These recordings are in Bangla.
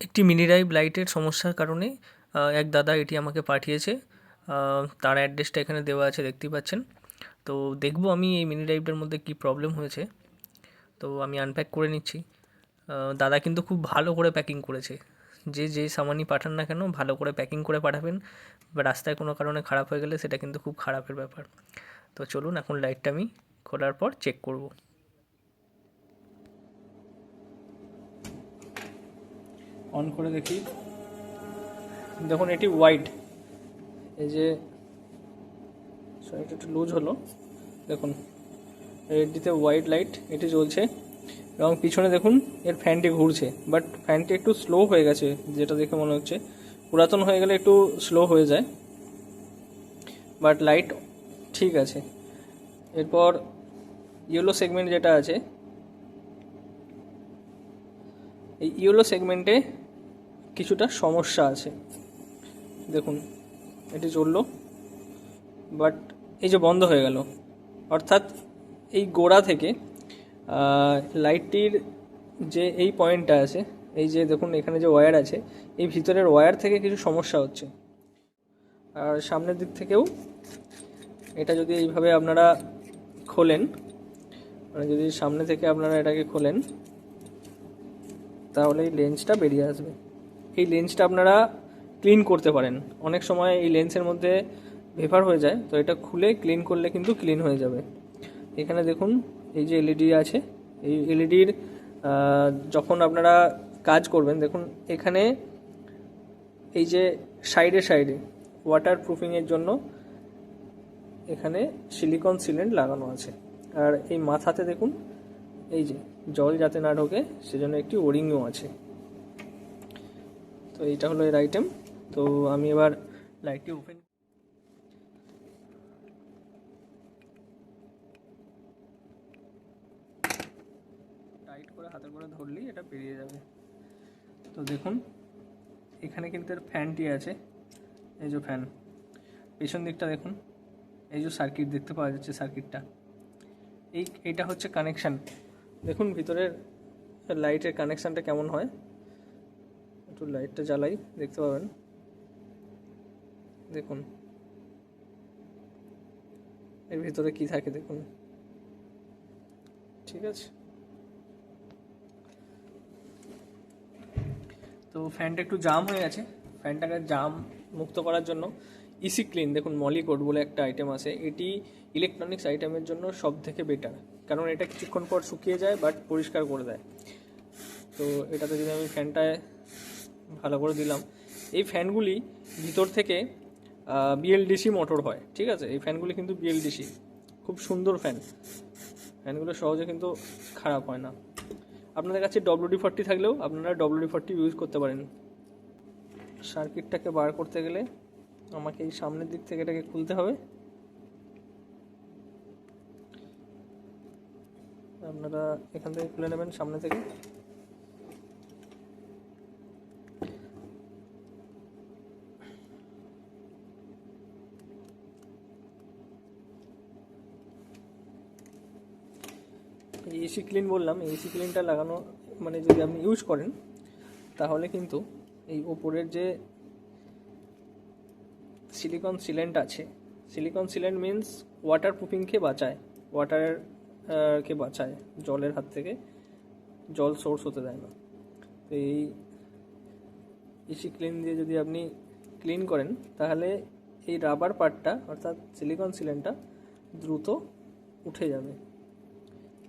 একটি মিনি ড্রাইভ লাইটের সমস্যার কারণে এক দাদা এটি আমাকে পাঠিয়েছে। তার অ্যাড্রেসটা এখানে দেওয়া আছে, দেখতেই পাচ্ছেন। তো দেখবো আমি এই মিনি ড্রাইভটার মধ্যে কী প্রবলেম হয়েছে। তো আমি আনপ্যাক করে নিচ্ছি। দাদা কিন্তু খুব ভালো করে প্যাকিং করেছে। যে সামানই পাঠান না কেন ভালো করে প্যাকিং করে পাঠাবেন, বা রাস্তায় কোনো কারণে খারাপ হয়ে গেলে সেটা কিন্তু খুব খারাপের ব্যাপার। তো চলুন এখন লাইটটা আমি খোলার পর চেক করব। অন করে দেখি, দেখুন এটি হোয়াইট, এই যে এটা একটু লুজ হলো, দেখুন রেডটিতে হোয়াইট লাইট এটি জ্বলছে, এবং পিছনে দেখুন এর ফ্যানটি ঘুরছে, বাট ফ্যানটি একটু স্লো হয়ে গেছে যেটা দেখে মনে হচ্ছে। পুরাতন হয়ে গেলে একটু স্লো হয়ে যায়, বাট লাইট ঠিক আছে। এরপর ইয়েলো সেগমেন্ট যেটা আছে, এই ইয়েলো সেগমেন্টে কিছুটা সমস্যা আছে। দেখুন এটি জ্বললো, বাট এই যে বন্ধ হয়ে গেল, অর্থাৎ এই গোড়া থেকে লাইটটির যে এই পয়েন্টটা আছে, এই যে দেখুন এখানে যে ওয়্যার আছে, এই ভিতরের ওয়্যার থেকে কিছু সমস্যা হচ্ছে। আর সামনের দিক থেকেও এটা যদি এইভাবে আপনারা খোলেন, মানে যদি সামনে থেকে আপনারা এটাকে খোলেন, তাহলে এই লেন্সটা বেরিয়ে আসবে। এই লেন্সটা আপনারা ক্লিন করতে পারেন। অনেক সময় এই লেন্সের মধ্যে ভেপার হয়ে যায়, তো এটা খুলে ক্লিন করলে কিন্তু ক্লিন হয়ে যাবে। এখানে দেখুন এই যে এলইডি আছে, এই এলইডির যখন আপনারা কাজ করবেন, দেখুন এখানে এই যে সাইডে ওয়াটার প্রুফিংয়ের জন্য এখানে সিলিকন সিলেন্ট লাগানো আছে। আর এই মাথাতে দেখুন এই যে জল যাতে না ঢোকে সেজন্য একটি ওরিংও আছে। তো এইটা হলো এর আইটেম। তো আমি এবার লাইটটি ওপেন, টাইট করে হাতে করে ধরলেই এটা বেরিয়ে যাবে। তো দেখুন এখানে কিন্তু এর ফ্যানটি আছে, এই যে ফ্যান, পেছন দিকটা দেখুন, এই যে সার্কিট দেখতে পাওয়া যাচ্ছে, সার্কিটটা এইটা হচ্ছে কানেকশান। দেখুন ভিতরের লাইটের কানেকশানটা কেমন হয়, একটু লাইটটা জ্বালাই দেখতে পাবেন। দেখুন এর ভিতরে কি থাকে দেখুন, ঠিক আছে। তো ফ্যানটা একটু জাম হয়ে গেছে, ফ্যানটাকে জাম মুক্ত করার জন্য ইসি ক্লিন, দেখুন মলিকোড বলে একটা আইটেম আছে, এটি ইলেকট্রনিক্স আইটেমের জন্য সব থেকে বেটার, কারণ এটা কিছুক্ষণ পর শুকিয়ে যায় বাট পরিষ্কার করে দেয়। তো এটাতে যদি আমি ফ্যানটায় ভালো করে দিলাম, এই ফ্যানগুলি ভিতর থেকে বিএলডিসি মোটর হয়, ঠিক আছে। এই ফ্যানগুলি কিন্তু বিএলডিসি, খুব সুন্দর ফ্যানগুলো সহজে কিন্তু খারাপ হয় না। আপনাদের কাছে WD-40 থাকলেও আপনারা WD-40 ইউজ করতে পারেন। সার্কিটটাকে বার করতে গেলে আমাকে এই সামনের দিক থেকে এটাকে খুলতে হবে। আপনারা এখান থেকে খুলে নেবেন সামনে থেকে। এই এসি ক্লিন বললাম, এই এসি ক্লিনটা লাগানো মানে যদি আপনি ইউজ করেন তাহলে কিন্তু এই ওপরের যে সিলিকন সিলেন্ট আছে, সিলিকন সিলেন্ট মিন্স ওয়াটার প্রুফিংকে বাঁচায়, কে বাঁচায় জলের হাত থেকে, জল সোর্স হতে দেয় না। তো এই এসি ক্লিন দিয়ে যদি আপনি ক্লিন করেন তাহলে এই রাবার পার্টটা অর্থাৎ সিলিকন সিলেন্টটা দ্রুত উঠে যাবে,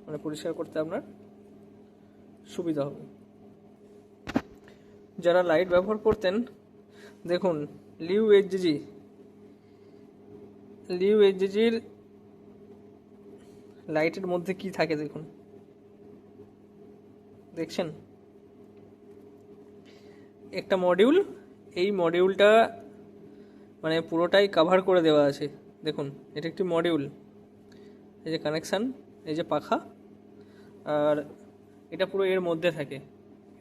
মানে পরিষ্কার করতে আপনার সুবিধা হবে। যারা লাইট ব্যবহার করতেন, দেখুন লিউ এইচজির লাইটের মধ্যে কি থাকে দেখুন, দেখছেন একটা মডিউল, এই মডিউলটা মানে পুরোটাই কাভার করে দেওয়া আছে। দেখুন এটা একটি মডিউল, এই যে কানেকশান, এই যে পাখা, আর এটা পুরো এর মধ্যে থাকে,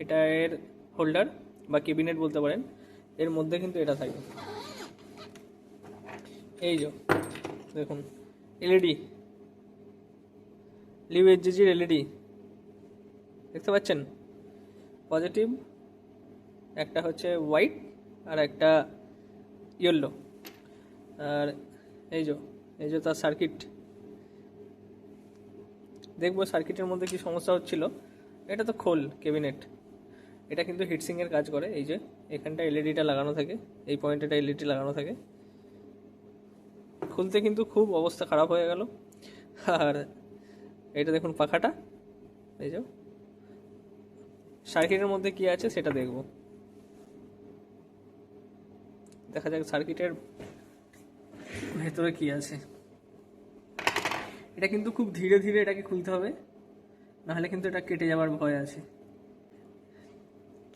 এটা এর হোল্ডার বা ক্যাবিনেট বলতে পারেন, এর মধ্যে কিন্তু এটা থাকে। এই যে দেখুন এলইডি, লিউ এইচজির এলইডি দেখতে পাচ্ছেন, পজিটিভ একটা হচ্ছে হোয়াইট আর একটা ইয়েলো। আর এই যে তার সার্কিট, দেখবো সার্কিটের মধ্যে কি সমস্যা হচ্ছিল। এটা তো খোল ক্যাবিনেট, এটা কিন্তু হিটসিংয়ের কাজ করে। এই যে এখানটা এলইডিটা লাগানো থাকে, এই পয়েন্টটা এলইডি লাগানো থাকে। খুলতে কিন্তু খুব অবস্থা খারাপ হয়ে গেল। আর এটা দেখুন পাখাটা, এই যে সার্কিটের মধ্যে কি আছে সেটা দেখব। দেখা যাক সার্কিটের ভেতরে কি আছে। এটা কিন্তু খুব ধীরে ধীরে এটাকে খুলতে হবে, নাহলে কিন্তু এটা কেটে যাওয়ার ভয় আছে।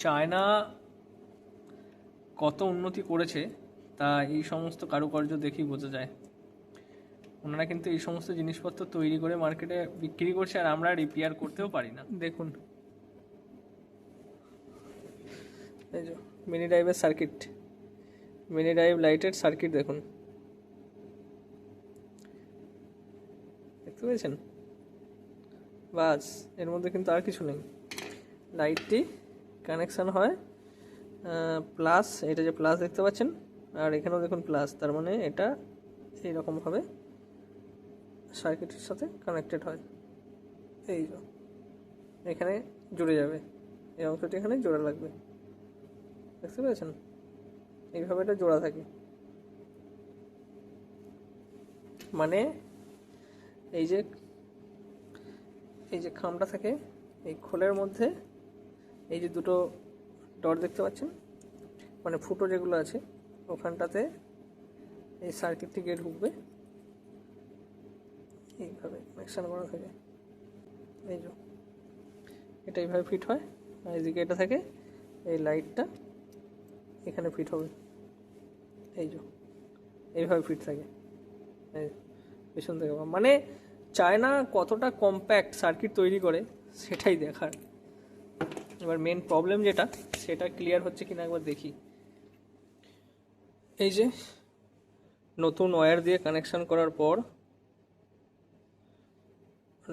চায়না কত উন্নতি করেছে তা এই সমস্ত কারুকার্য দেখেই বোঝা যায়। ওনারা কিন্তু এই সমস্ত জিনিসপত্র তৈরি করে মার্কেটে বিক্রি করছে, আর আমরা রিপেয়ার করতেও পারি না। দেখুন এই যে মিনি ড্রাইভের সার্কিট, মিনি ড্রাইভ লাইটের সার্কিট দেখুন, দেখতে পেয়েছেন? বাস, এর মধ্যে কিন্তু আর কিছু নেই। লাইটটি কানেকশান হয় প্লাস, এটা যে প্লাস দেখতে পাচ্ছেন, আর এখানেও দেখুন প্লাস, তার মানে এটা এইরকমভাবে সার্কিটের সাথে কানেক্টেড হয়। এই যে এখানে জুড়ে যাবে, এই অংশটি এখানে জোড়া লাগবে, দেখতে পেয়েছেন? এইভাবে এটা জোড়া থাকে। মানে এই যে খামটা থাকে, এই খোলের মধ্যে এই যে দুটো ডট দেখতে পাচ্ছেন, মানে ফুটো যেগুলো আছে ওখানটাতে এই সার্কিটটি গিয়ে ঢুকবে, এইভাবে কানেকশান করা থাকে। এই যে এটা এইভাবে ফিট হয়, আর এইদিকে এটা থাকে, এই লাইটটা এখানে ফিট হবে। এই যে এইভাবে ফিট থাকে পেছন থেকে। মানে চায়না কতটা কম্প্যাক্ট সার্কিট তৈরি করে সেটাই দেখার। এবার মেন প্রবলেম যেটা, সেটা ক্লিয়ার হচ্ছে কিনা একবার দেখি। এই যে নতুন ওয়্যার দিয়ে কানেকশান করার পর,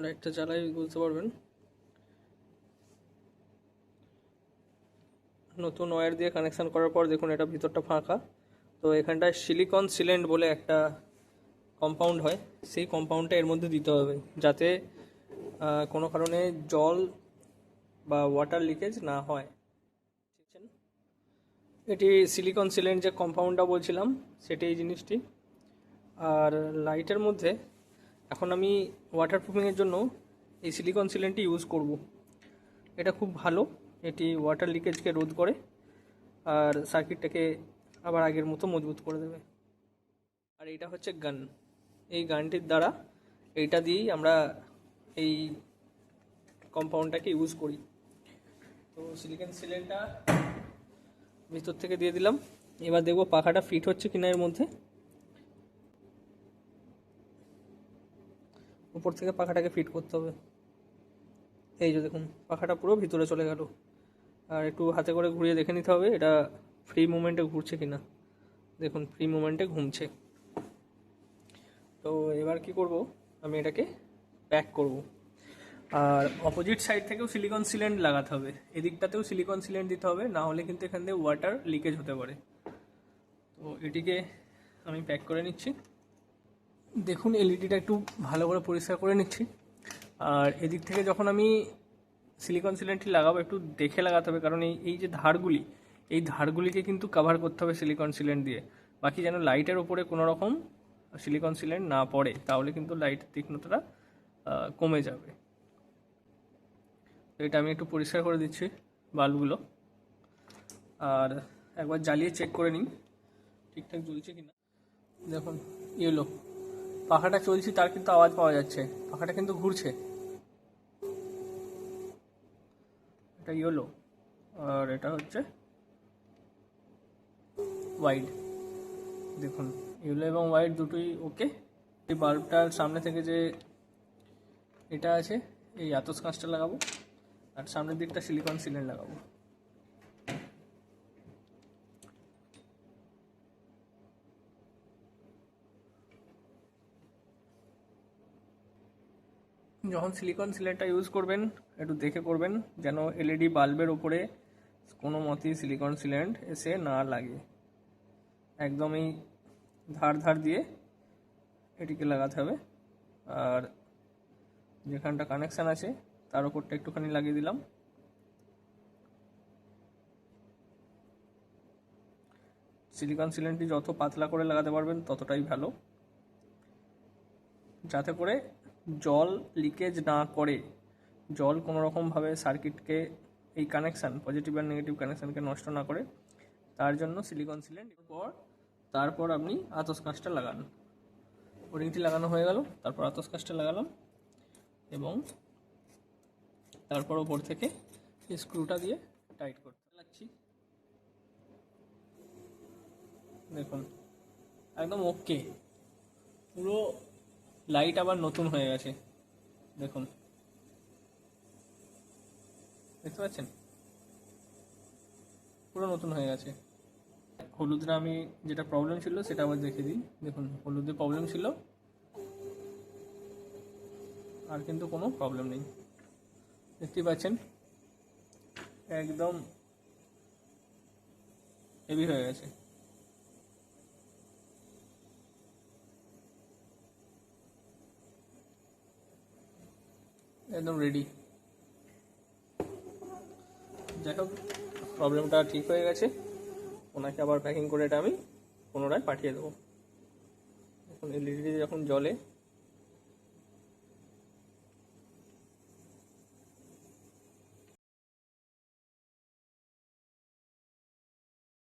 লাইটটা জ্বালাই বুঝতে পারবেন, নতুন ওয়্যার দিয়ে কানেকশান করার পর দেখুন এটা ভিতরটা ফাঁকা। তো এখানটায় সিলিকন সিলেন্ট বলে একটা কম্পাউন্ড হয়, সেই কম্পাউন্ডটা এর মধ্যে দিতে হবে, যাতে কোনো কারণে জল বা ওয়াটার লিকেজ না হয়। এটি সিলিকন সিলেন্ট যে কম্পাউন্ডটা বলছিলাম, সেটি এই জিনিসটি। আর লাইটের মধ্যে এখন আমি ওয়াটারপ্রুফিংয়ের জন্য এই সিলিকন সিলেন্টটি ইউজ করব। এটা খুব ভালো, এটি ওয়াটার লিকেজকে রোধ করে আর সার্কিটটাকে আবার আগের মতো মজবুত করে দেবে। আর এইটা হচ্ছে গান, এই গানটির দ্বারা এইটা দিয়েই আমরা এই কম্পাউন্ডটাকে ইউজ করি। তো সিলিকন সিলেন্টটা ভিতর থেকে দিয়ে দিলাম। এবার দেখবো পাখাটা ফিট হচ্ছে কিনা এর মধ্যে। উপর থেকে পাখাটাকে ফিট করতে হবে। এই যে দেখুন পাখাটা পুরো ভিতরে চলে গেল। আর একটু হাতে করে ঘুরিয়ে দেখে নিতে হবে এটা ফ্রি মুভমেন্টে ঘুরছে কিনা। দেখুন ফ্রি মুভমেন্টে ঘুমছে। তো এবার কি করব, আমি এটাকে প্যাক করব। আর অপোজিট সাইড থেকেও সিলিকন সিলেন্ট লাগাতে হবে, এদিকটাতেও সিলিকন সিলেন্ট দিতে হবে, না হলে কিন্তু এখান থেকে ওয়াটার লিকেজ হতে পারে। তো এটিকে আমি প্যাক করে নিচ্ছি। দেখুন এলইডিটা একটু ভালো করে পরিষ্কার করে নিচ্ছি। আর এদিক থেকে যখন আমি সিলিকন সিলেন্টটি লাগাবো একটু দেখে লাগাতে হবে, কারণ এই যে ধারগুলি, এই ধারগুলিকে কিন্তু কভার করতে হবে সিলিকন সিলেন্ট দিয়ে, বাকি যেন লাইটের ওপরে কোনো রকম সিলিকন সিলেন্ট না পড়ে, তাহলে কিন্তু লাইটের তীক্ষ্ণতাটা কমে যাবে। তো এটা আমি একটু পরিষ্কার করে দিচ্ছি বাল্বগুলো, আর একবার জ্বালিয়ে চেক করে নিই ঠিকঠাক জ্বলছে কিনা। দেখুন ইয়েলো পাখাটা চলছে, তার কিন্তু আওয়াজ পাওয়া যাচ্ছে, পাখাটা কিন্তু ঘুরছে। এটা ইয়েলো আর এটা হচ্ছে হোয়াইট। দেখুন ইয়েলো এবং হোয়াইট দুটোই ওকে। এই বাল্বটার সামনে থেকে যে এটা আছে, এই আতস কাঁচটা লাগাবো, আর সামনের দিকটা সিলিকন সিলেন্ট লাগাবো। যখন সিলিকন সিলেন্টটা ইউজ করবেন একটু দেখে করবেন, যেন এলইডি বাল্বের ওপরে কোনো মতেই সিলিকন সিলেন্ট এসে না লাগে। একদম এই ধার ধার দিয়ে এটিকে লাগাতে হবে। আর যেখানটা কানেকশান আছে তার উপরটা একটুখানি লাগিয়ে দিলাম। সিলিকন সিলেন্টটি যত পাতলা করে লাগাতে পারবেন ততটাই ভালো, যাতে করে জল লিকেজ না করে, জল কোনো রকমভাবে সার্কিটকে এই কানেকশান পজিটিভ আর নেগেটিভ কানেকশানকে নষ্ট না করে, তার জন্য সিলিকন সিলেন্ট। তারপর আপনি আতস কাঁচটা লাগান। ওরিংটি লাগানো হয়ে গেল, তারপর আতস কাঁচটা লাগালাম এবং তারপর ওপর থেকে স্ক্রুটা দিয়ে টাইট করতে লাগছি। দেখুন একদম ওকে, পুরো লাইট আবার নতুন হয়ে গেছে। দেখুন, দেখতে পাচ্ছেন পুরো নতুন হয়ে গেছে। হলুদরা আমি যেটা প্রবলেম ছিল সেটা আবার দেখে দিই। দেখুন হলুদে প্রবলেম ছিল, আর কিন্তু কোনো প্রবলেম নেই। দেখতে পাচ্ছেন একদম হেভি হয়ে গেছে। একদম রেডি। যাই হোক, প্রবলেমটা ঠিক হয়ে গেছে। ওনাকে আবার প্যাকিং করে এটা আমি পুনরায় পাঠিয়ে দেবো। এখন এলইডি যখন জ্বলে